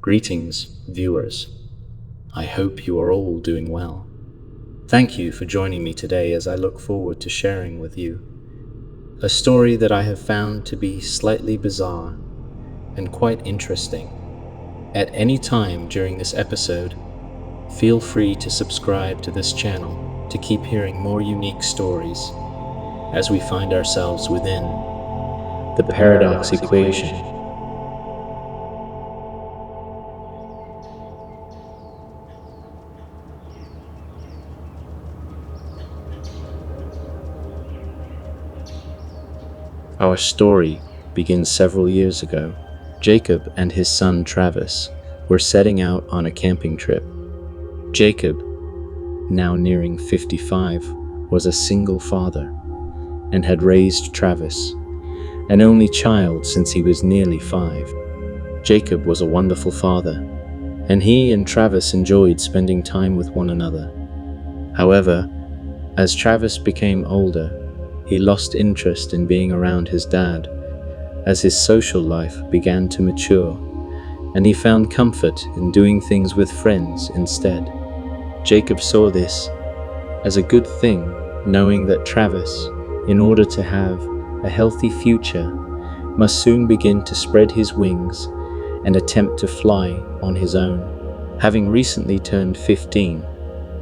Greetings, viewers. I hope you are all doing well. Thank you for joining me today as I look forward to sharing with you a story that I have found to be slightly bizarre and quite interesting. At any time during this episode, feel free to subscribe to this channel to keep hearing more unique stories as we find ourselves within the paradox equation. Our story begins several years ago. Jacob and his son Travis were setting out on a camping trip. Jacob, now nearing 55, was a single father and had raised Travis, an only child since he was nearly 5. Jacob was a wonderful father, and he and Travis enjoyed spending time with one another. However, as Travis became older, he lost interest in being around his dad as his social life began to mature, and he found comfort in doing things with friends instead. Jacob saw this as a good thing, knowing that Travis, in order to have a healthy future, must soon begin to spread his wings and attempt to fly on his own. Having recently turned 15,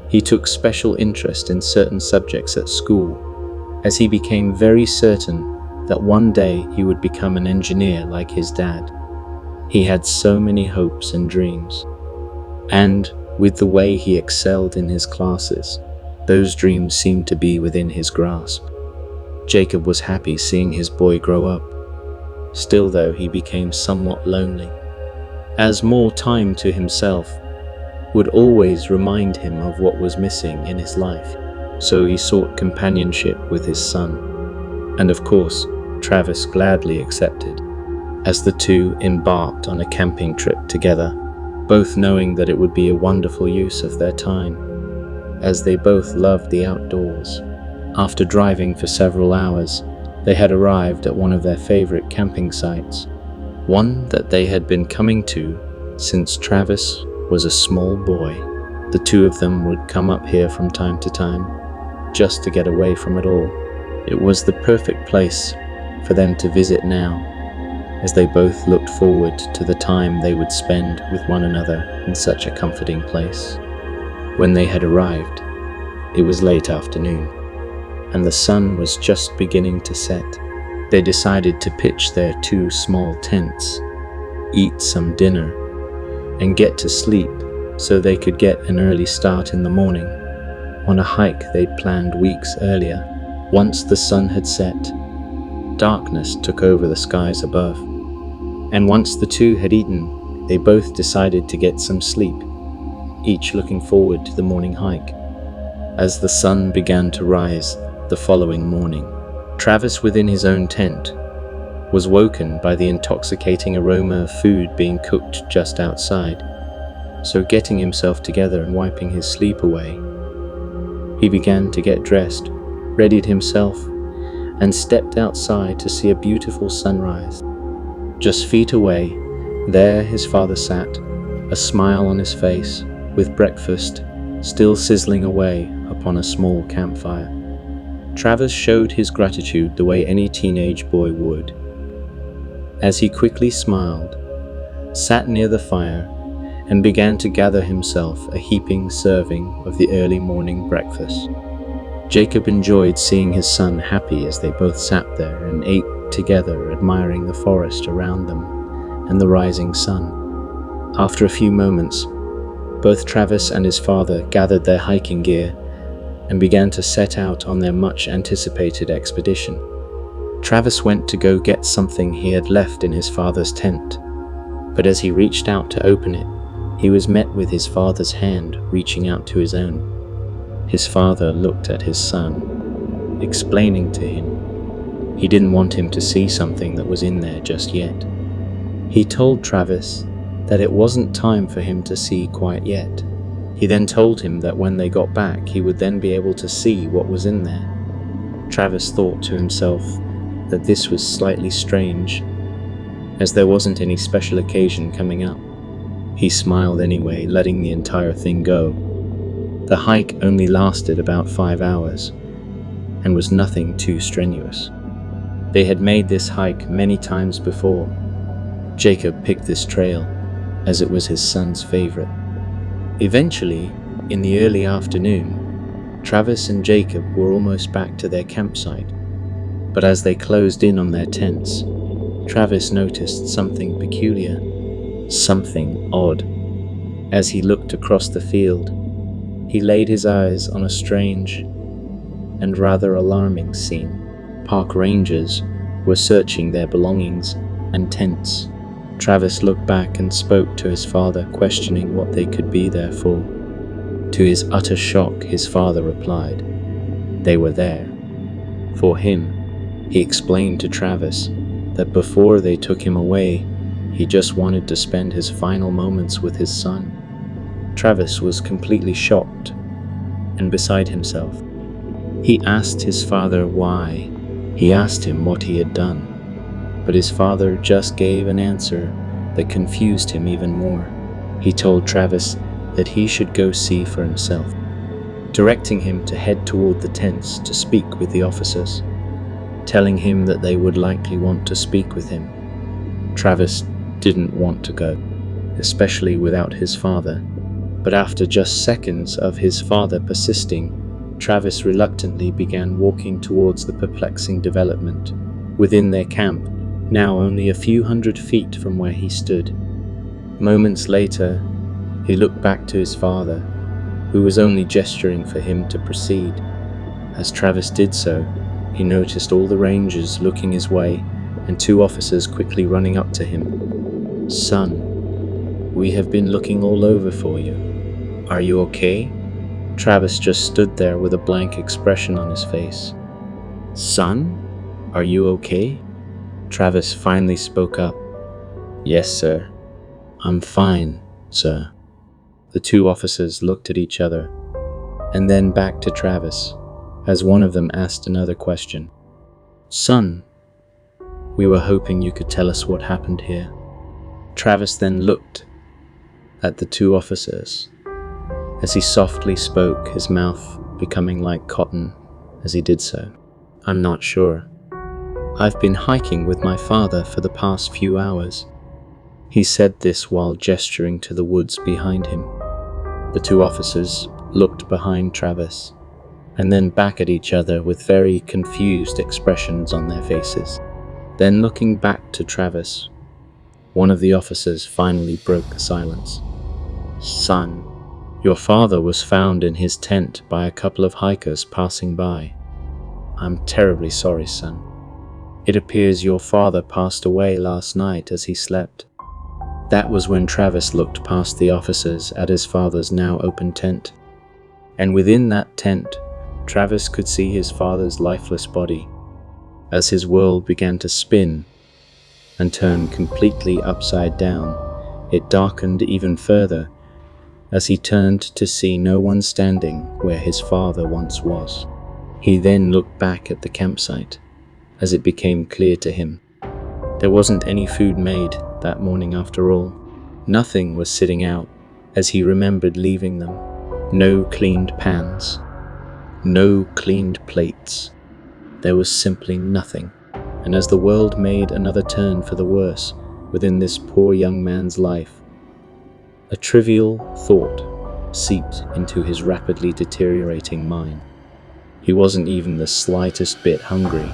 he took special interest in certain subjects at school, as he became very certain that one day he would become an engineer like his dad. He had so many hopes and dreams, and with the way he excelled in his classes, those dreams seemed to be within his grasp. Jacob was happy seeing his boy grow up. Still though, he became somewhat lonely, as more time to himself would always remind him of what was missing in his life. So he sought companionship with his son, and of course, Travis gladly accepted, as the two embarked on a camping trip together, both knowing that it would be a wonderful use of their time, as they both loved the outdoors. After driving for several hours, they had arrived at one of their favorite camping sites, one that they had been coming to since Travis was a small boy. The two of them would come up here from time to time, just to get away from it all. It was the perfect place for them to visit now, as they both looked forward to the time they would spend with one another in such a comforting place. When they had arrived, it was late afternoon, and the sun was just beginning to set. They decided to pitch their 2 small tents, eat some dinner, and get to sleep so they could get an early start in the morning on a hike they'd planned weeks earlier. Once the sun had set, darkness took over the skies above, and once the two had eaten, they both decided to get some sleep, each looking forward to the morning hike. As the sun began to rise the following morning, Travis, within his own tent, was woken by the intoxicating aroma of food being cooked just outside. So getting himself together and wiping his sleep away, he began to get dressed, readied himself, and stepped outside to see a beautiful sunrise. Just feet away, there his father sat, a smile on his face, with breakfast still sizzling away upon a small campfire. Travis showed his gratitude the way any teenage boy would, as he quickly smiled, sat near the fire, and began to gather himself a heaping serving of the early morning breakfast. Jacob enjoyed seeing his son happy as they both sat there and ate together, admiring the forest around them and the rising sun. After a few moments, both Travis and his father gathered their hiking gear and began to set out on their much anticipated expedition. Travis went to go get something he had left in his father's tent, but as he reached out to open it, he was met with his father's hand reaching out to his own. His father looked at his son, explaining to him he didn't want him to see something that was in there just yet. He told Travis that it wasn't time for him to see quite yet. He then told him that when they got back, he would then be able to see what was in there. Travis thought to himself that this was slightly strange, as there wasn't any special occasion coming up. He smiled anyway, letting the entire thing go. The hike only lasted about 5 hours and was nothing too strenuous. They had made this hike many times before. Jacob picked this trail as it was his son's favorite. Eventually, in the early afternoon, Travis and Jacob were almost back to their campsite, but as they closed in on their tents, Travis noticed something peculiar, something odd. As he looked across the field, he laid his eyes on a strange and rather alarming scene. Park rangers were searching their belongings and tents. Travis looked back and spoke to his father, questioning what they could be there for. To his utter shock, his father replied, "They were there for him." He explained to Travis that before they took him away, he just wanted to spend his final moments with his son. Travis was completely shocked and beside himself. He asked his father why. He asked him what he had done, but his father just gave an answer that confused him even more. He told Travis that he should go see for himself, directing him to head toward the tents to speak with the officers, telling him that they would likely want to speak with him. Travis didn't want to go, especially without his father, but after just seconds of his father persisting, Travis reluctantly began walking towards the perplexing development within their camp, now only a few hundred feet from where he stood. Moments later, he looked back to his father, who was only gesturing for him to proceed. As Travis did so, he noticed all the rangers looking his way and 2 officers quickly running up to him. "Son, we have been looking all over for you. Are you okay?" Travis just stood there with a blank expression on his face. "Son, are you okay?" Travis finally spoke up. "Yes, sir. I'm fine, sir." The 2 officers looked at each other, and then back to Travis, as one of them asked another question. "Son, we were hoping you could tell us what happened here." Travis then looked at the 2 officers. As he softly spoke, his mouth becoming like cotton as he did so. "I'm not sure. I've been hiking with my father for the past few hours." He said this while gesturing to the woods behind him. The 2 officers looked behind Travis and then back at each other with very confused expressions on their faces. Then looking back to Travis, one of the officers finally broke the silence. "Son, your father was found in his tent by a couple of hikers passing by. I'm terribly sorry, son. It appears your father passed away last night as he slept." That was when Travis looked past the officers at his father's now open tent. And within that tent, Travis could see his father's lifeless body. As his world began to spin and turn completely upside down, it darkened even further as he turned to see no one standing where his father once was. He then looked back at the campsite as it became clear to him. There wasn't any food made that morning after all. Nothing was sitting out as he remembered leaving them. No cleaned pans, no cleaned plates. There was simply nothing. And as the world made another turn for the worse within this poor young man's life, a trivial thought seeped into his rapidly deteriorating mind. He wasn't even the slightest bit hungry,